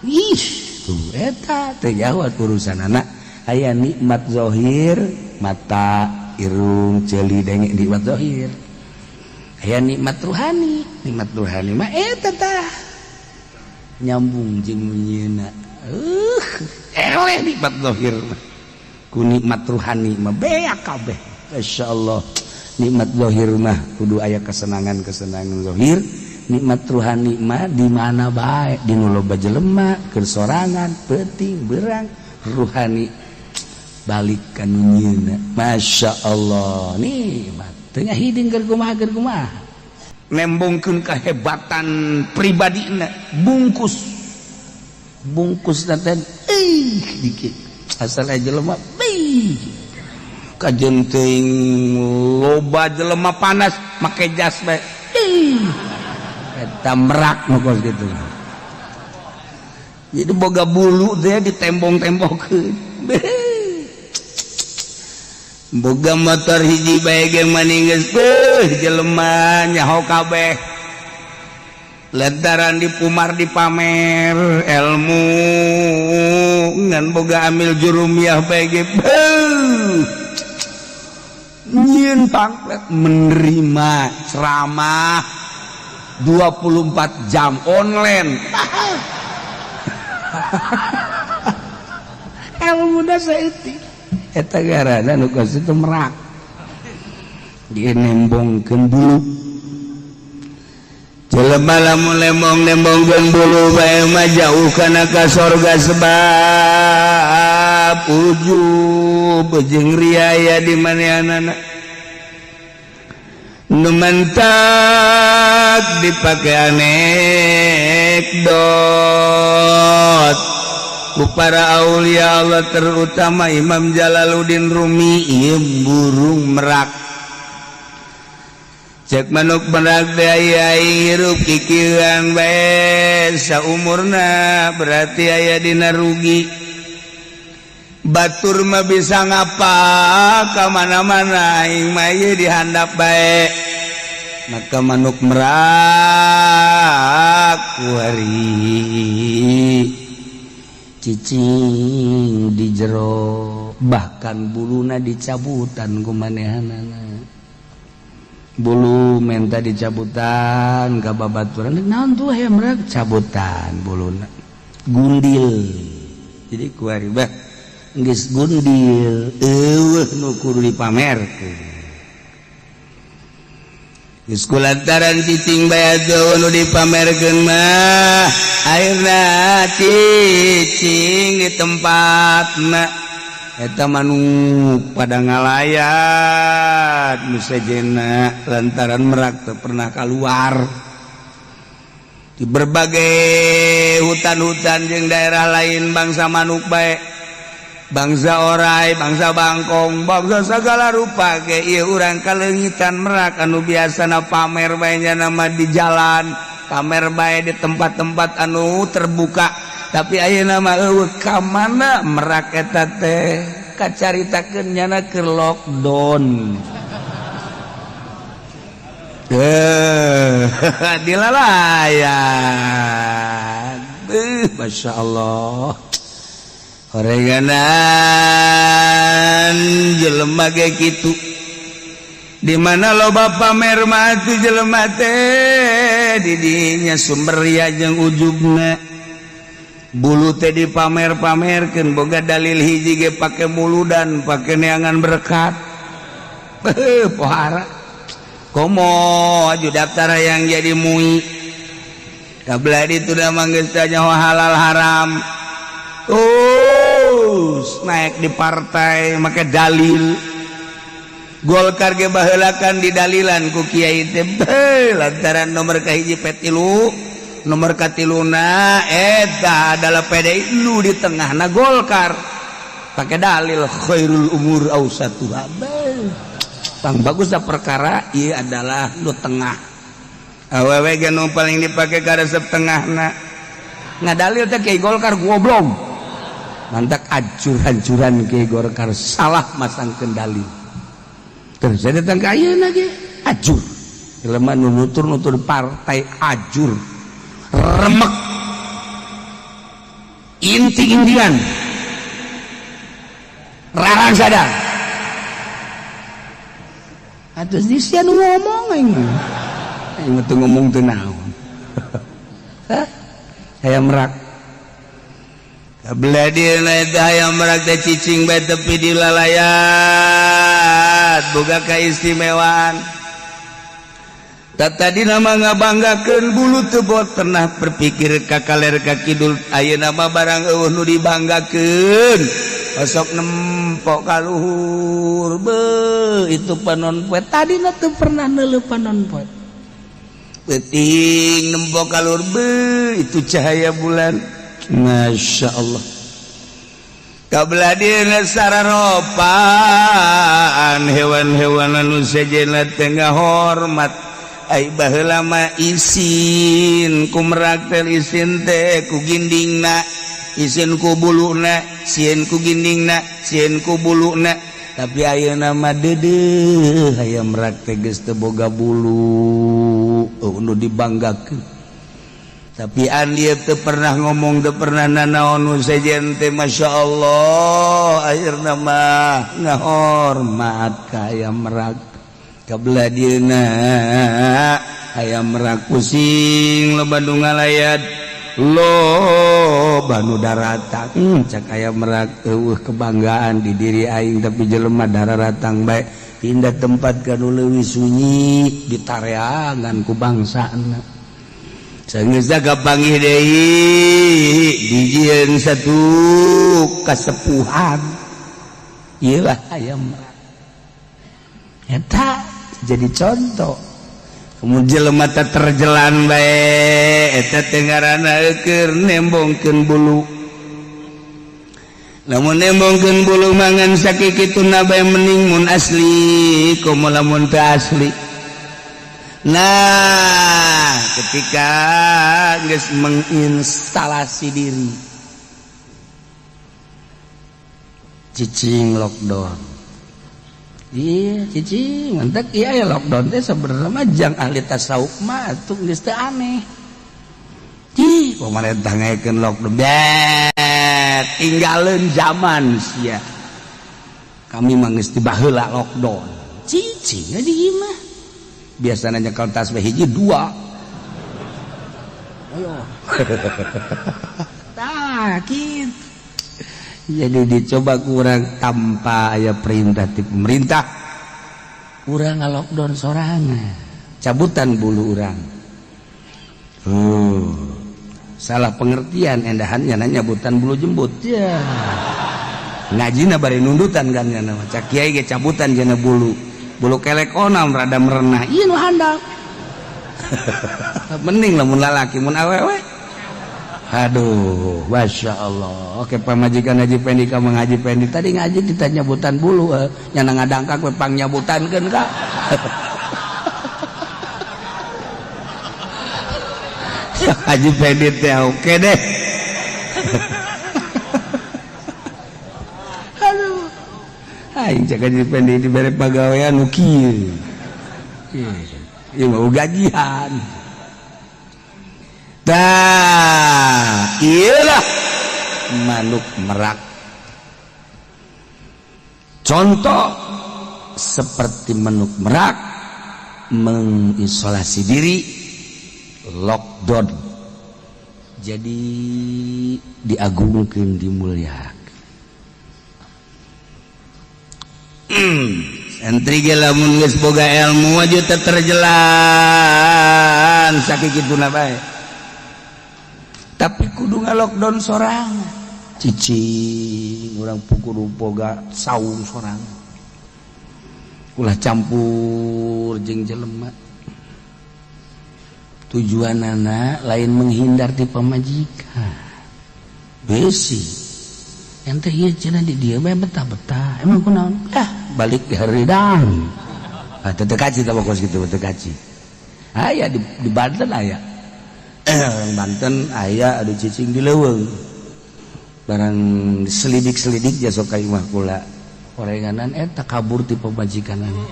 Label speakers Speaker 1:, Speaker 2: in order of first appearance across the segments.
Speaker 1: ih tuh eta teh jawab urusan anak aya nikmat zahir mata irung ceuli denge nikmat zahir aya nikmat ruhani mah eta tah nyambung jeung munyeuna eleh nikmat zahir ku nikmat ruhani mah beak kabeh masyaallah nikmat zahir mah kudu aya kesenangan zahir nikmat ruhani mah di mana bae di nu loba jelema keur sorangan penting berang ruhani balik ka nyieuna masyaallah nikmat teu ngahiding keur kumaha nembongkeun kahebatan pribadina bungkus teh dikit asal jelema kajen teuing loba jelema panas make jas bae eta merak mah gitu jadi boga bulu teh ditembong-tembongkeun boga motor hiji bae ge maninggeus jelema nyaho kabeh lantaran dipumar dipamer ilmu ngan boga amil jurumiyah bae ge nyieun panglet menerima ceramah 24 jam online ilmu da saeutik eta garana nu geus itu merak dinembongkeun bulu jelema lamun nembongkeun bulu bae mah jauh kana ka sorga sebab ujub jeung riaya di manehanana nu mentak dipake anekdot ku para aulia Allah terutama Imam Jalaluddin Rumi burung merak cek manuk merak teh aya hirup kikieuan bae saumurna berarti aya dina rugi batur mah bisa ngapa ka mana-mana aing mah ieu dihandap bae maka manuk merak kuari cicing di jero bahkan buluna dicabutan ku manehanana bulu menta dicabutan ka babaturan naon tuh aya merak cabutan buluna gundil jadi kuari bah geus gundil eueuh nu kudu dipamerkeun geus kulantaran cicing bae nu dipamerkeun mah ayeuna cicing di tempatna eta manuk pada ngalayat nu sejenna lantaran merak teu pernah keluar di berbagai hutan-hutan jeung daerah lain bangsa manuk bae bangsa orai, bangsa bangkong, bangsa segala rupa ge ieu urang kaleungitan merak anu biasana pamer bae nama di jalan, pamer bae di tempat-tempat anu terbuka. Tapi ayeuna mah eueuh ka mana merak eta teh kacaritakeun nyana keur lockdown. Dilalayan. Masya Allah. Horenganan jelema ge kitu di mana loba pamer mah atuh jelema teh di dinya sumber ria jeung ujubna bulu teh dipamer-pamerkeun boga dalil hiji ge pake muludan pake neangan berkat pohara komo aju daftar yang jadi mui kabla itu dah manggeus nyawa halal haram naik di partai make dalil Golkar ge baheulakan di dalilan ku kiai teh lantaran nomor kahiji petilu nomor katiluna eta adalah PDI lu di tengahna Golkar pakai dalil khairul umur ausatuha tang bagusna perkara ieu adalah nu tengah awewe ge nu paling dipake ka resep tengahna ngadalil teh kiai Golkar goblok mantak acur-hancuran ke Golkar salah masangkeun dalil terus datang ka ayeuna ge acur jelema nu nutur partai ajur remek inti-intian rarang sadar atus disian ngomong aing teu ngomong teu naon hayam merak kabladieuna eta hayam merak teh cicing bae tepi di lalayat boga kaistimewaan tadi nama ngabanggakeun bulu teu pernah berpikir ka kaler ka kidul ayeuna mah barang eueuh nu dibanggakeun osok nempok ka luhur beuh itu panon poe tadina teu pernah neuleuh panon poe peuting nempok ka luhur beuh itu cahaya bulan masyaallah kabladieuna sararopaan hewan-hewan anu sejenna teu ngahormat ai baheula mah isin ku merak teh isin teh ku gindingna isin ku buluna sieun ku gindingna sieun ku buluna tapi ayeuna mah deudeuh aya merak teh geus teu boga bulu nu dibanggakeun tapi an ieu teu pernah ngomong teu pernah nanaon nu sejen teh masyaallah akhirna mah ngahormat ka aya merak kabladieuna hayam merak pusing loba nu ngalayat loba nu daratang cak hayam merak eueuh kebanggaan di diri aing tapi jelema dararatang bae pindah tempat ka nu leuwih sunyi ditareangan ku bangsana sageusna kapanggih deui dijieun satu kasepuhan ieu lah hayam merak eta jadi contoh kemudian jelema teh terjelan bae eta teh ngaranna keur nembongkeun bulu lamun nembongkeun bulu mangan sakikituna bae mending mun asli komo lamun teu asli nah ketika geus menginstalasi diri cicing lockdown iya cicing mantek iya ya lockdown teh sebenarnya mah jang ahli tasawuf mah atuh geus teu aneh ih pamarentah ngaekeun lockdown bet tinggalin zaman sia kami mah geus tibaheula lockdown cicing aja gimana biasana nyekel tasbih hiji 2 ayo tah kitu jadi dicoba kurang tanpa aya perintah ti pemerintah urang ngalockdown sorangan cabutan bulu urang salah pengertian endahannya nanya nyabutan bulu jembut ya ngajina bari nundutan kan nya cak kiai ge cabutan jana bulu kelek onam rada merenah ieu nu handap mending lamun lalaki mun awewe aduh masya Allah oke pamajikan Haji Pendi ka Haji Pendi tadi ngaji ditanya nyabutan bulu nyana ngadangkak we pang nyabutankeun ka Haji Pendi teh oke deh aduh aing cak Haji Pendi dibere pagawean nu kieu ieu mah gajian dah iyalah manuk merak contoh seperti manuk merak mengisolasi diri lockdown jadi diagungkeun dimuliakeun santri ge lamun geus boga ilmu aja teu terjelan sakikituna bae tapi kudu ngalockdown sorangan cicing urang pukul boga saung sorangan ulah campur jeung jelema tujuanana lain menghindar ti pamajikan besi ente ieu cenah di dieu bae betah-betah emang kunaon balik di haridang teu kaci tah pokos kitu teu kaci aya di Banten aya orang Banten aya adu cicing di leuweung barang selidik-selidik jasa ka imah kula orenganan eta kabur ti pamajikanana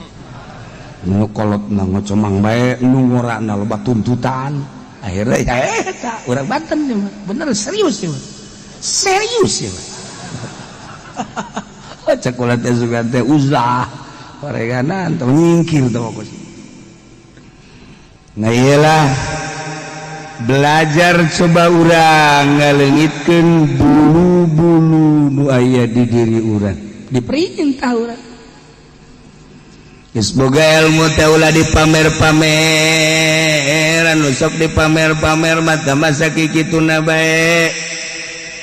Speaker 1: nu kolotna ngocomang bae nu ngorana loba tuntutan akhirnya ya eta urang Banten bener serius serius ya cek ulah teh sugan teh uzah parenganan teu nyingkir teh pokos nah iyalah belajar coba urang ngaleungitkeun bulu-bulu nu aya di diri urang diperintah urang geus boga ilmu teh ulah dipamer-pameran nu sok dipamer-pamer mah tah masa kikituna bae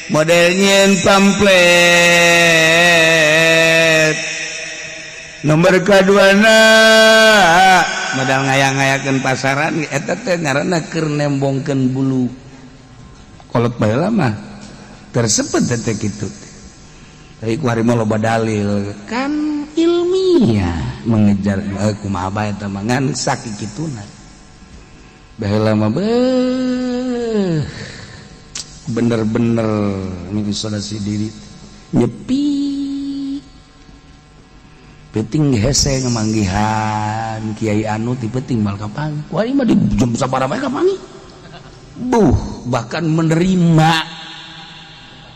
Speaker 1: model nyieun pamflet nomor kaduana modal ngayang-ngayakeun pasaran eta teh ngaranna keur nembongkeun bulu kolot baheula mah tersebut teh kitu tapi kuari mah loba dalil kan ilmiah mengejar kumaha bae eta mah ngan sakikituna baheula mah bener-bener mengisolasi diri nyepi penting hese ngemanggihan kiai anu ti penting mal kapangi kuari mah di jam sabaraha bae kapangi bahkan menerima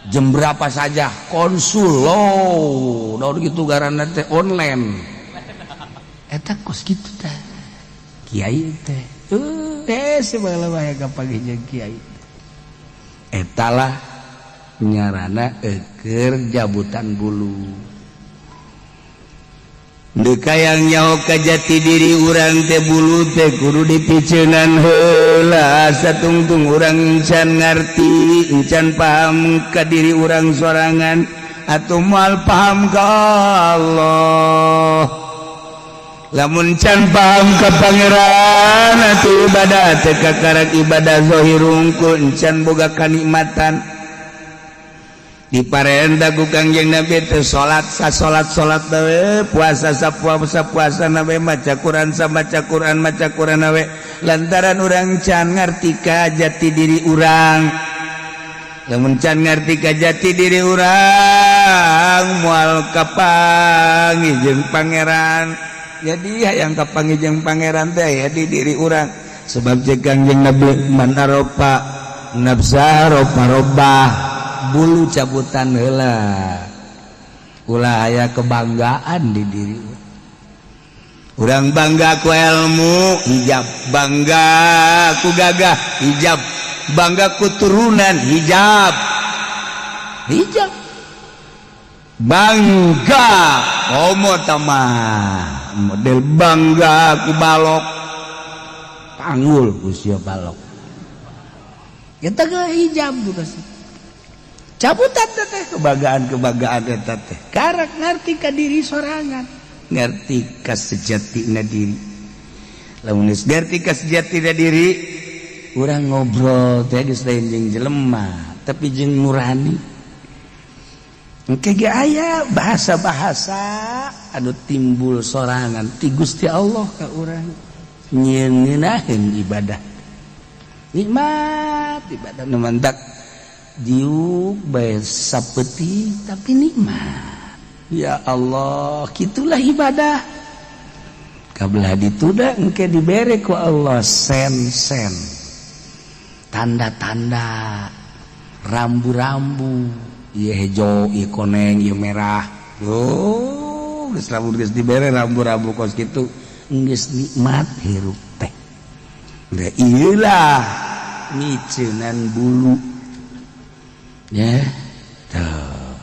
Speaker 1: jam berapa saja konsul naon gitu garanna teh online eta kos kitu teh kiai teh hese baheula bae kapangi jeung kiai etalah nyarana keur jabutan bulu dekayang nyaho ka jati diri urang teh bulu teh kudu dipiceunan heula satungtung urang encan ngarti encan paham ka diri urang sorangan atuh moal paham ka Allah lamun can paham ka pangeran atuh ibadah teh kakarak ibadah zahir unggul encan boga kanikmatan diparenta ku Kangjeng Nabi teh salat salat we puasa sapuasa puasa we maca Quran maca Quran we lantaran urang can ngarti ka jati diri urang lamun can ngarti ka jati diri urang moal kapanggih jeung pangeran jadi hayang kapanggih jeung pangeran teh aya di diri urang sebab jeung Kangjeng Nabi man aropa nafsa roba bulu cabutan heula ulah aya kebanggaan di diri urang bangga ku ilmu hijab bangga ku gagah hijab bangga ku turunan hijab bangga homo tamah model bangga ku balok panggul ku sia balok kita ke hijab juga sih cabutan teh kebanggaan eta teh karak ngarti ka diri sorangan ngarti ka sejatina diri lamun geus ngarti ka sejatina diri urang ngobrol teh geus lain jeung jelema tapi jeung nurani engke ge aya bahasa-bahasa anu timbul sorangan ti Gusti Allah ka urang nyeunaheun ibadah nikmat ibadah nu mantak diuk bae sapeuting tapi nikmat ya Allah gitulah ibadah kabelah dituda engke dibere ku Allah sen-sen tanda-tanda rambu-rambu ieu hejo ieu koneng ieu merah geus lamun geus dibere rambu-rambu kos kitu geus nikmat hirup teh da ieu lah miceunan bulu ya tuh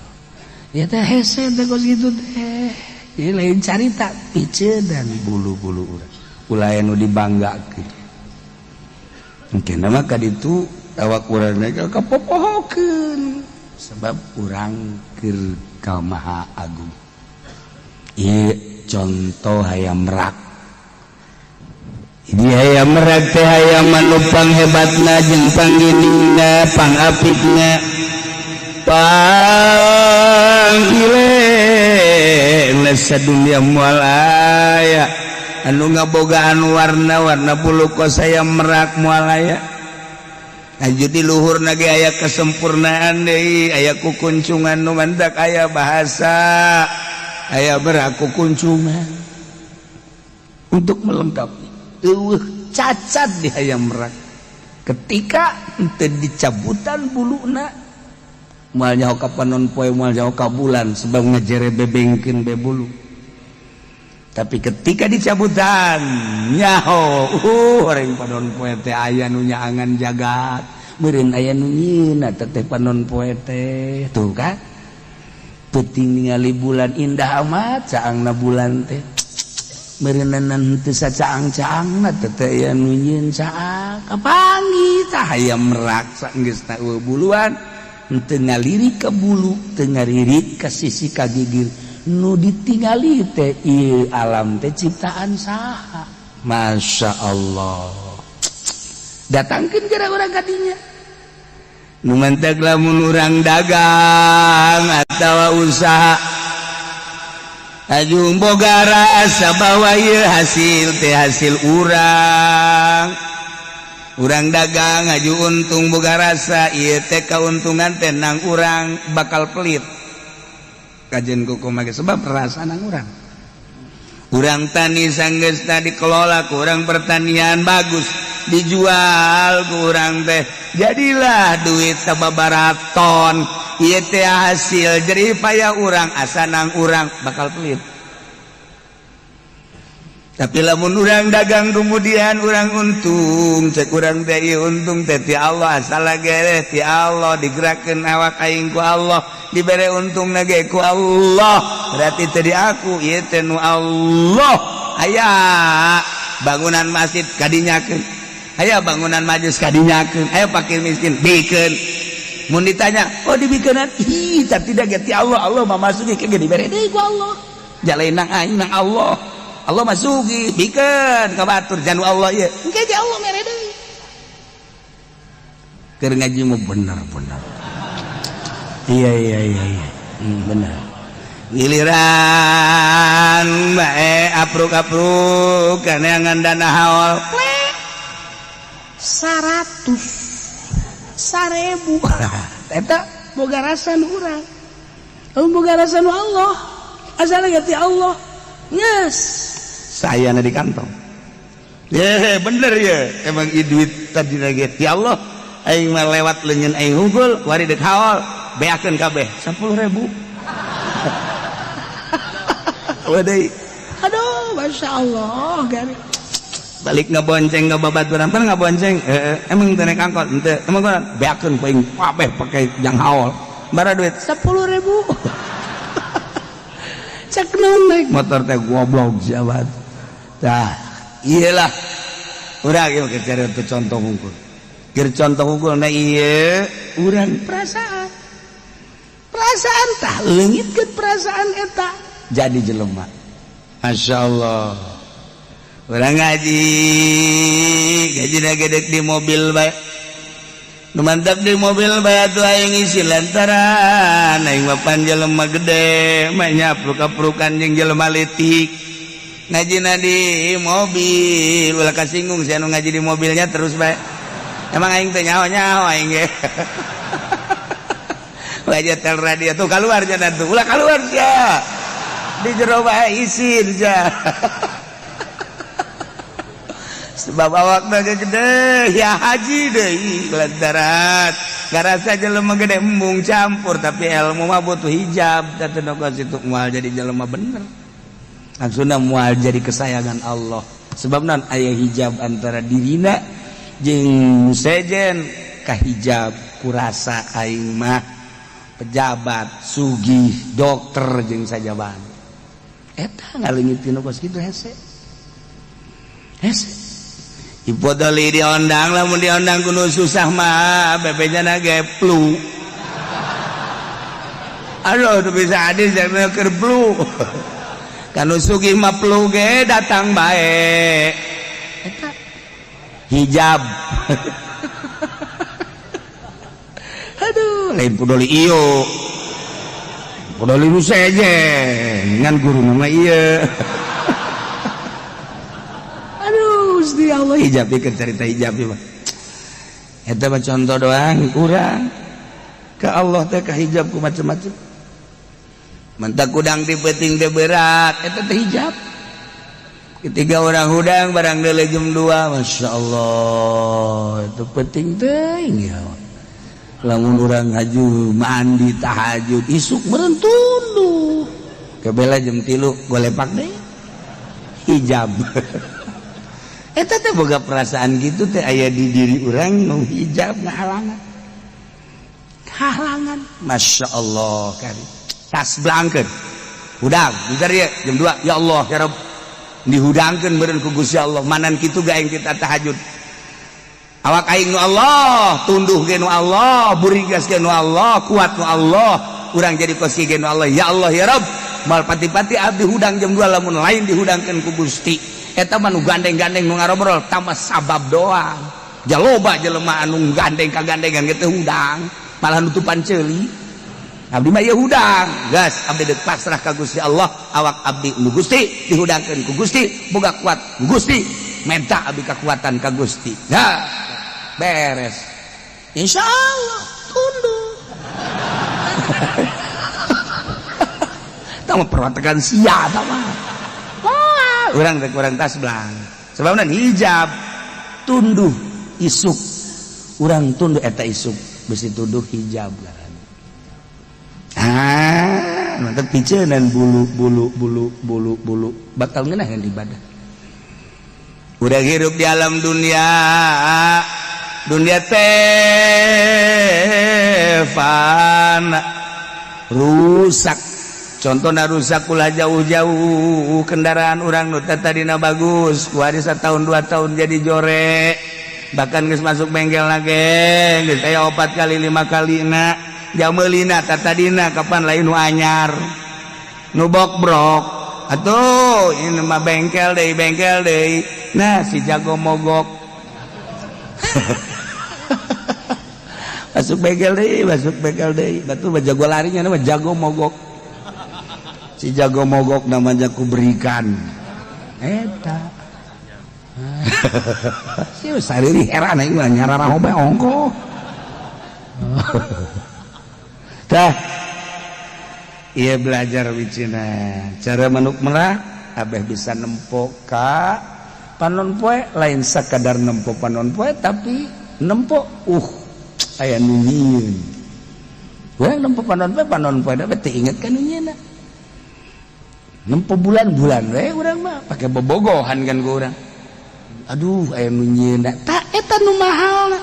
Speaker 1: ya teh hese teh kos gitu teh ini lain carita piceun dan bulu-bulu urang ulah anu dibanggakeun mungkin nama ka ditu awak urang ka kapopohokeun sebab urang keur ka Maha Agung ieu contoh hayam merak ini hayam merak teh hayam manupang hebatna jeung pangginingna pangapitna panggile sadunya moal aya anu ngabogaan warna-warna bulu kos aya merak moal aya aju di luhurna ge aya kesempurnaan deui aya kukuncungan nu mantak aya bahasa aya merak kukuncungan untuk melengkapi eueuh cacat di hayam merak ketika teu dicabutan buluna moal nyaho ka panon poe moal nyaho ka bulan sebab ngajere bebengkeun bebulu. Tapi ketika dicabutan nyaho orang panon poe teh aya nu nyaangan jagat meureun aya nu nyieunna teh panon poe teh tuh kan penting ningali bulan indah amat caangna bulan teh meureunna teu sacaang-caangna teh aya nu nyieun caang kapangi tah aya merak saenggeusna eueuh buluan teu ngalirik ka bulu teu ngalirik ka sisi ka gigir nu ditingali teh ieu alam teh ciptaan saha. Masya Allah. Datangkeun gara urang ka dinya nu mentek lamun urang dagang atawa usaha aju boga rasa bahwa ieu hasil teh hasil urang dagang aju untung boga rasa ieu teh kauntungan teh nang urang bakal pelit kajen kumaha ge sebab rasa nang urang tani sanggeusna dikelola ku urang pertanian bagus dijual ku urang teh jadilah duit sababaraton ieu teh hasil jerih payah urang asa nang urang bakal pelit. Tapi lamun urang dagang kemudian urang untung cek urang teh ieu untung teh ti Allah asal ge ti Allah digerakkeun awak aing ku Allah dibere untung ge ku Allah berarti teh di aku ieu teh nu Allah. Aya bangunan masjid kadinyakeun aya bangunan majlis kadinyakeun aya fakir miskin bikeun mun ditanya oh dibikeunan ih tidak ge ti Allah Allah mah masuki ke dibere deui ku Allah jalain nang aing nang Allah Allah masuki bikeun ka batur janu Allah ieu engke ge Allah mere deui keur ngaji mah bener iya bener giliran bae apruk-apruk kana ngandana haol 100 1000 eta boga rasa nu urang boga rasa nu Allah asal ge ti Allah yes saya di kantong bener ya emang duit tadi lagi ti Allah aing mah lewat leunyeun aing hungkul wari deuk haol beakeun kabeh 10.000 wadai aduh Masya Allah gari balik ngabonceng ngababaturan pan ngabonceng emang teu naik angkot henteu emang kunaon beakeun paling kabeh pake jang haol bara duit 10.000 cek naik motor teh goblok jabat tah iyalah urang ieu keur cari contoh hungkul keur contoh hungkul na ieu urang perasaan tah leungitkeun perasaan eta jadi jelema. Masya Allah urang ngaji gajina gedek di mobil bae nu mantap di mobil bae atuh aing ngisi lantaran aing mah pan jelema gede mah nyapruk-aprukan jeung jelema leutik ngajina di mobil ulah kasinggung si anu ngaji di mobilnya terus bae emang aing teh nyaho-nyaho aing ge wajah tel radio tuh keluar jangan tuh ulah keluar sia di jero bae isin sia sebab awakna gede ya haji deui lantaran garasa jelema gede embung campur tapi ilmu mah butuh hijab teh nogos itu moal jadi jelema bener langsungna moal jadi kesayangan Allah sebab naon aya hijab antara dirina jeung sejen ka hijab kurasa aing mah pejabat sugih dokter jeung sajaban eta ngaleungitkeun nogos kitu hese hipodoli diondang lamun diondang kudu susah mah bebejana ge flu aduh teu bisa hadis jangan keur flu kanu sugih mah flu ge datang bae eta hijab aduh lain podoli ieu podoli nu sejen ngan guru mah ieu Gusti Allah hijab ieu cerita hijab ieu mah eta mah contoh doang kurang ka Allah teh ka hijab ku macam-macam mentak udang di peuting teh berat eta teh hijab ketika orang hudang barang deuleu jam 2 Masya Allah itu penting teuing ya lamun urang haju mandi tahajud isuk meureun tunduh kebela jam 3 golepak deui hijab eta teh boga perasaan gitu teh aya di diri urang nu hijab ngahalangan Masya Allah kari tas belangkeun hudang bentar ya jam 2 ya Allah ya Rabb dihudangkeun meureun ku Gusti Allah manan kitu gaeng kita tahajud awak aing nu Allah tunduh ge nu Allah burigas ge nu Allah kuat nu Allah urang jadi kosi ge nu Allah ya Allah ya Rabb mal pati-pati abdi hudang jam 2 lamun lain dihudangkeun ku Gusti eta mah nu gandeng-gandeng nu ngarobrol tambah sabab doang jaloba jelema anu gandeng kagandengan ge teh hudang malah nutupan ceuli abdi mah ieu hudang gas abdi deuk pasrah ka Gusti Allah awak abdi nu Gusti dihudangkeun ku Gusti boga kuat Gusti minta abdi kekuatan ka Gusti nah beres insyaallah tunduk tama perwatakan sia tama urang rek urang tas belang sebabna hijab tunduh isuk urang tunduh eta isuk besi tunduh hijab mantap piceunaan bulu bakal ngeunaheun ibadah udah hirup di alam dunia teh fana rusak contohna rusak ulah jauh-jauh kendaraan urang nu tadina bagus ku hari 1 tahun 2 tahun jadi jorek bahkan geus masuk bengkel lagi geus aya 4 kali 5 kali na jameulina tadina kapan lain nu anyar nu bok-brok atuh ini mah bengkel deui nah si jago mogok masuk bengkel deui batu jago larinya nama jago mogok si jago mogok namanya ku berikan eta si sariri heran aing mah nyararah obe ongko tah iya belajar wicina cara manuk merah abeh bisa nempo ka panon poe lain sakadar nempo panon poe tapi nempo aya nu nyieun urang nempo panon poe da teh inget ka nu nyieunna nempo bulan-bulan we urang mah pake bobogohan kan ku urang aduh aya nu nyieunna tah eta nu mahalna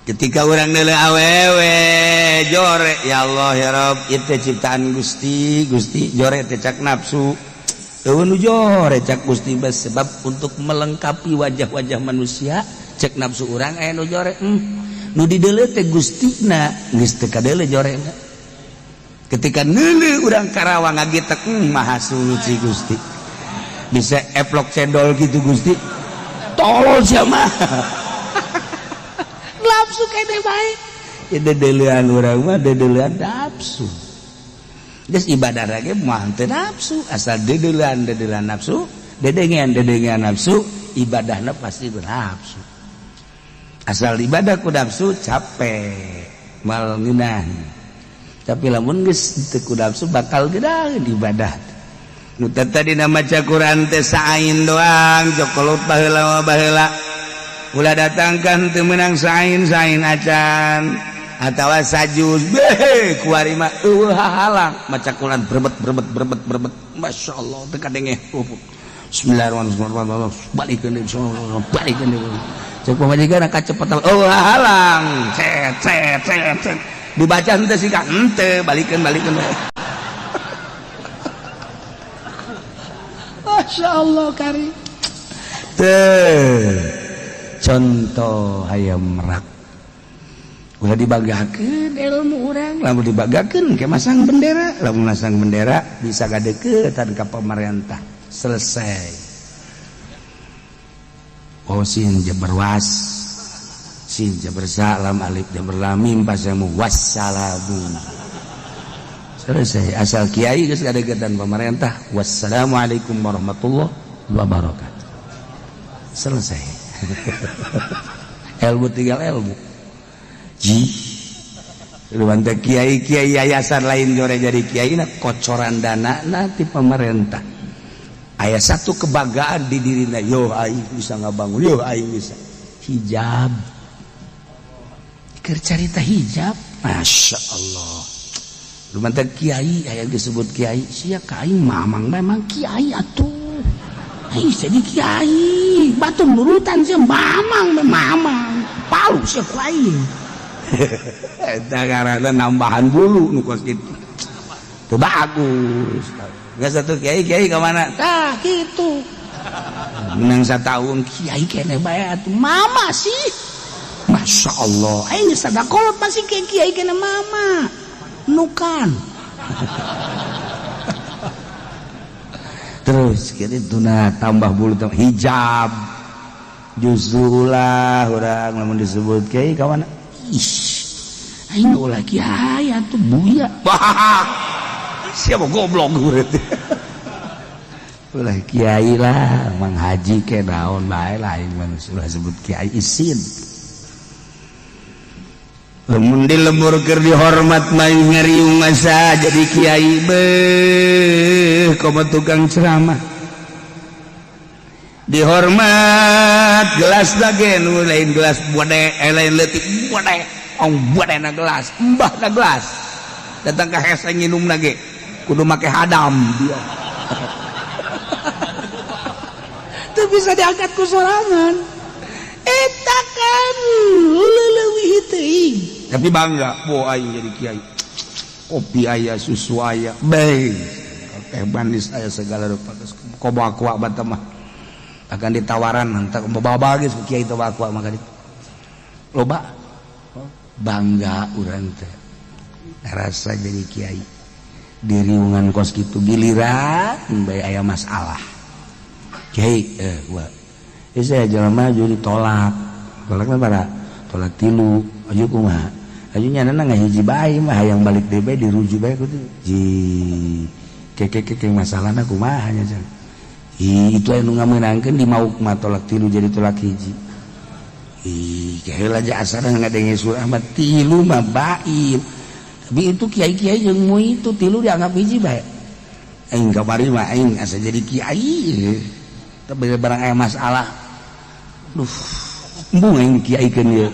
Speaker 1: ketika urang deuleu awewe jore ya Allah ya Rabb ieu ciptaan Gusti jore teh cak nafsu eueuh nu jore cak Gusti sebab untuk melengkapi wajah-wajah manusia cek nafsu urang aya nu jore nu dideuleu teh Gustina geus teu kadeuleu jorena ketika neuleuh urang Karawang ngagitek maha suci Gusti bisa eplok cendol gitu Gusti tolol sia mah nafsu kene bae ya dedeleuan urang mah dedeleuan nafsu geus ibadah ge moal teu nafsu asal dedeleuan nafsu dedengean nafsu ibadahna pasti bernafsu asal ibadah ku nafsu capek mal ngeunah tapi lamun geus teu ku nafsu bakal geudaheun ibadah nu tadi maca Quran teh sain doang jokolot baheula ulah datangkan teu meunang sain acan atawa sajus beh kuari mah eueuh halang maca Quran berbet masyaallah teu kadenge bismillahirrahmanirrahim balikeun cek pamajikan kacepetan eueuh halang cet dibaca henteu sika henteu balikeun masyaallah kari teh contoh hayam merak ulah dibagakeun ilmu urang lamun dibagakeun ke masang bendera lamun masang bendera bisa gadeukeun ka pemerintah selesai sin jabar was sin jabar salam alif jabar lam mim pasamu wassalamu selesai asal kiai geus gadeukeun pemerintah wassalamualaikum warahmatullahi wabarakatuh selesai ilmu tinggal ilmu Luanta kiai yayasan lain jore jadi kiai kocoran dana nanti pemerintah aya satu kebanggaan di dirina yo aing bisa ngabangun yo aing bisa hijab carita hijab Masya Allah rumah kiai yang disebut kiai sia kai mamang memang kiai atuh jadi kiai batu nurutan sia mamang palu sia kiai eta karana nambahan bulu nu kos kitu teu bagus geus satu kiai ka mana tah kitu menang satahun kiai keneh bae atuh mama sih Masya Allah ini sadakolot masih kiai kena mama nukan terus kita tuna tambah bulu hijab justru lah orang namun disebut kiai kawan ini ulah kiai atau buya siapa goblok berarti ulah kiai lah mang haji ke daun bae lain sudah sebut kiai isin lamun dilembur keur dihormat main ngariung masa jadi kiai beuh komo tukang ceramah dihormat gelas dage nu lain gelas bode lain leutik bode ong bode na gelas mbah na gelas datang ka hese nginum lagi kudu make hadam dia teu bisa diangkat ku sorangan eta kan leuwih teuing tapi bangga po aing jadi kiai kopi aya susu aya bae teh manis aya segala rupa koba kuak bata mah akan ditawaran hantar bawa geus kiai teh kuak maka loba bangga urang teh rasa jadi kiai di riungan kos kitu giliran bae aya masalah kiai wa saya jelema jadi tolak bara tolak tilu aju kumaha ajunya nana ngahiji bae mah hayang balik deui bae diruju bae kudu ji keke masalahna kumaha nya cenah itu anu ngameunangkeun di mauk mah tolak tilu jadi tolak hiji kaheula aja asana ngadenge surah mah tilu mah baib tapi itu kiai-kiai jeung mu itu tilu dianggap hiji bae aing kamari mah aing asa jadi kiai tapi barang aya masalah duh embung aing kiaikeun ieu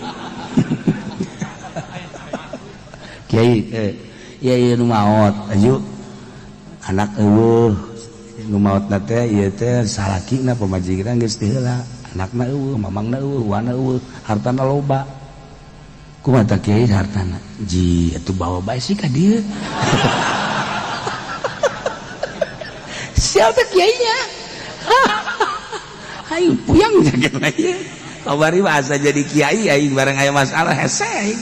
Speaker 1: kiai ieu nu maot aju anak eueuh nu maotna teh ieu teh salakina pamajikan geus teu heula anakna eueuh mamangna eueuh wana eueuh hartana loba kumaha tah kiai hartana ji atuh bawa bae sih ka dieu siapa kiainya aing puyang jagetna ieu kabari bahasa jadi kiai aing barang aya masalah hese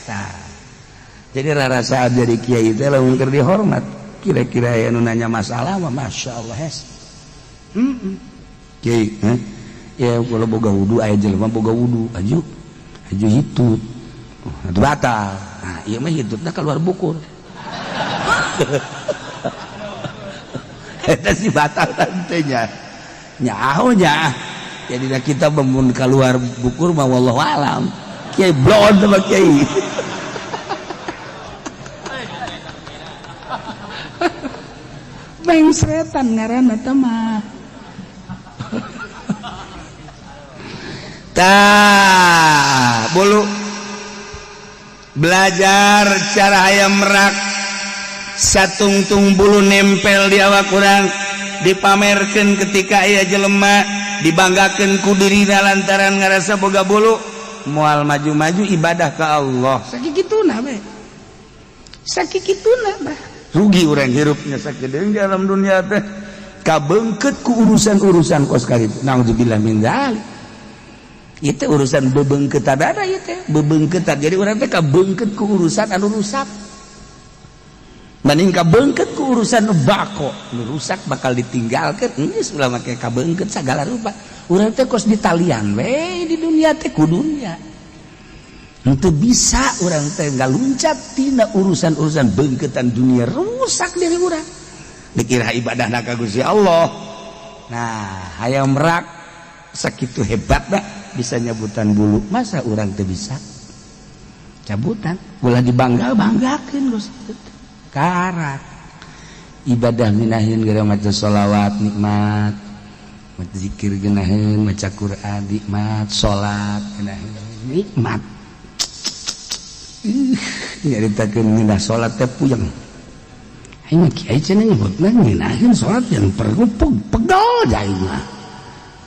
Speaker 1: tah jadi rarasaan jadi kiai teh lamun keur dihormat kira-kira aya nu nanya masalah mah masyaallah hes kiai ya kalau boga wudu aya jelema boga wudu aju hitut atuh batal nah ieu mah hitutna keluar bukur eta si batal teh nya nyaho nya jadi kita mun keluar bukur mah wallahu alam kiai blon sama kiai main seretan ngaranna teh mah tah bulu belajar cara hayam merak satungtung bulu nempel di awak urang dipamerkeun ketika aya jelema dibanggakeun ku dirina lantaran ngarasa boga bulu moal maju-maju ibadah ka Allah sakikituna we sakikituna bah rugi urang hirupnya sakideung di alam dunia teh kabeungkeut ku urusan-urusan kos karitu naudzubillah min dzalik ieu teh urusan bebeungkeutan ada ieu teh bebeungkeutan jadi urang teh kabeungkeut ku urusan anu rusak banding kabeungkeut ku urusan nu bako nu rusak bakal ditinggalkeun geus ulah make kabeungkeut sagala rupa urang teh kos ditalian we di dunia teh ku dunia henteu bisa urang teh ngaluncat tina urusan-urusan beungkeutan dunia rusak diri urang dikira ibadahna ka Gusti Allah nah hayang merak sakitu hebatna bisa nyabutan bulu masa urang teh bisa cabutan ulah dibangga-banggakeun Gusti karak ibadah minahin gara maca sholawat nikmat maca zikir geunaheun maca Quran nikmat salat geunaheun nikmat nyaritakeun ngeunah salat teh puyeng. Aing mah kiai cenah nyebutna ngeunaheun salat yang pegel jaing mah.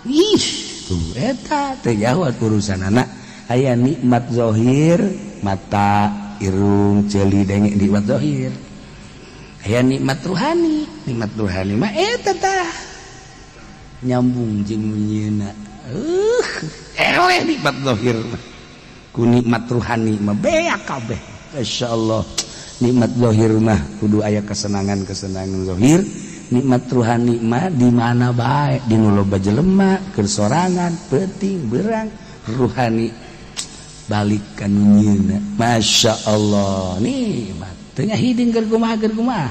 Speaker 1: Ih, tuh eta teh jauh urusanana. Aya nikmat zahir, mata, irung, ceuli denge nikmat zahir. Aya nikmat ruhani mah eta tah. Nyambung jeung munyeuna. Eleh nikmat zahir mah. Ku nikmat ruhani mah beak kabeh. Masyaallah. Nikmat zahir mah kudu aya kesenangan zahir. Nikmat ruhani mah di mana bae, di nu loba jelema, keur sorangan, peuting, beurang, ruhani balik ka nu nyieuna. Masyaallah. Nikmat. Teu nya hiding keur kumaha